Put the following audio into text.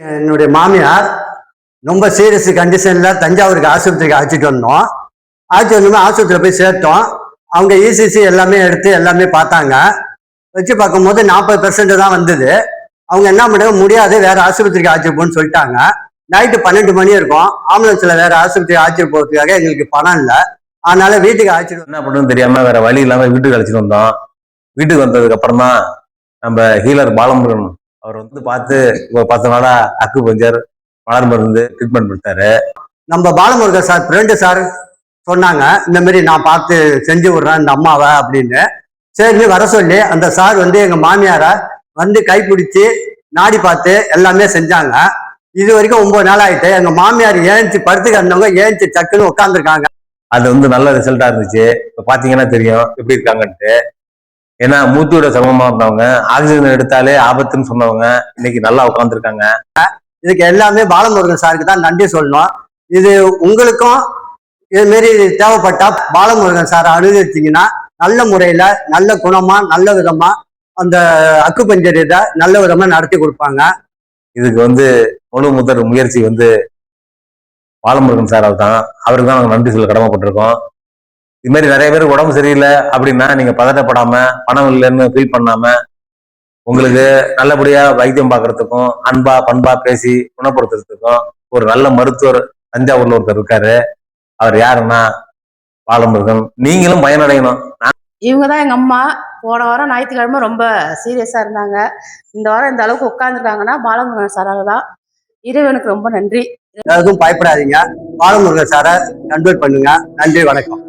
என்னுடைய மாமியார் ரொம்ப சீரியஸ் கண்டிஷன்ல தஞ்சாவூருக்கு ஆஸ்பத்திரிக்கு அழைச்சிட்டு வந்தோம். அழைச்சிட்டு வந்தோமே ஆஸ்பத்திரியில் போய் சேர்த்தோம். அவங்க இசிசி எல்லாமே எடுத்து எல்லாமே பார்த்தாங்க. வச்சு பார்க்கும்போது 40% தான் வந்தது. அவங்க என்ன பண்ணாங்க, முடியாது வேற ஆஸ்பத்திரிக்கு அழைச்சிட்டு போன்னு சொல்லிட்டாங்க. நைட்டு 12 மணி இருக்கும். ஆம்புலன்ஸ்ல வேற ஆஸ்பத்திரிக்கு அழைச்சிட்டு போகிறதுக்காக எங்களுக்கு பணம் இல்லை. அதனால வீட்டுக்கு அழைச்சிட்டு என்ன பண்ணுன்னு தெரியாம வேற வழி இல்லாம வீட்டுக்கு அழைச்சிட்டு வந்தோம். வீட்டுக்கு வந்ததுக்கு அப்புறம் தான் நம்ம ஹீலர் பாலமுருகன் அவர் வந்து பார்த்து இப்போ 10 நாளா அக்கு பஞ்சர் மலர் மருந்து ட்ரீட்மெண்ட் கொடுத்தாரு. நம்ம பாலமுருகன் சார் ஃப்ரெண்டு சார் சொன்னாங்க, இந்த மாதிரி நான் பார்த்து செஞ்சு விடுறேன் இந்த அம்மாவை அப்படின்னு. சரி வர சொல்லி அந்த சார் வந்து எங்க மாமியாரை வந்து கைப்பிடிச்சு நாடி பார்த்து எல்லாமே செஞ்சாங்க. இது வரைக்கும் 9 நாள் ஆயிட்டு. எங்க மாமியார் ஏஞ்சி படுத்துக்க இருந்தவங்க ஏஞ்சி சக்குன்னு உட்காந்துருக்காங்க. அது வந்து நல்ல ரிசல்ட்டா இருந்துச்சு. இப்போ பாத்தீங்கன்னா தெரியும் எப்படி இருக்காங்கன்ட்டு. ஏன்னா மூத்தோட சமமா இருந்தவங்க ஆக்சிஜன் எடுத்தாலே ஆபத்துன்னு சொன்னவங்க இன்னைக்கு நல்லா உட்காந்துருக்காங்க. இதுக்கு எல்லாமே பாலமுருகன் சாருக்கு தான் நன்றி சொல்லணும். இது உங்களுக்கும் இது மாரி தேவைப்பட்டா பாலமுருகன் சாரை அனுசரிச்சிங்கன்னா நல்ல முறையில நல்ல குணமா நல்ல விதமா அந்த அக்குபஞ்சர் இதை நல்ல விதமா நடத்தி கொடுப்பாங்க. இதுக்கு வந்து முழு முதல் முயற்சி வந்து பாலமுருகன் சார் தான். அவருக்கு தான் நாங்கள் நன்றி சொல்ல கடமைப்பட்டிருக்கோம். இது மாதிரி நிறைய பேருக்கு உடம்பு சரியில்லை அப்படின்னா நீங்க பதட்டப்படாம பணம் இல்லைன்னு ஃபீல் பண்ணாம உங்களுக்கு நல்லபடியா வைத்தியம் பார்க்கறதுக்கும் அன்பா பண்பா பேசி குணப்படுத்துறதுக்கும் ஒரு நல்ல மருத்துவர் தஞ்சாவூர்ல ஒருத்தர் இருக்காரு. அவர் யாருன்னா பாலமுருகன். நீங்களும் பயனடையணும். இவங்க தான் எங்க அம்மா. போன வாரம் ஞாயிற்றுக்கிழமை ரொம்ப சீரியஸா இருந்தாங்க. இந்த வாரம் இந்த அளவுக்கு உட்காந்துருக்காங்கன்னா பாலமுருகன் சாரால தான். இறைவனுக்கு ரொம்ப நன்றி. எதுவும் பயப்படாதீங்க, பாலமுருகன் சாரை கன்வெர்ட் பண்ணுங்க. நன்றி, வணக்கம்.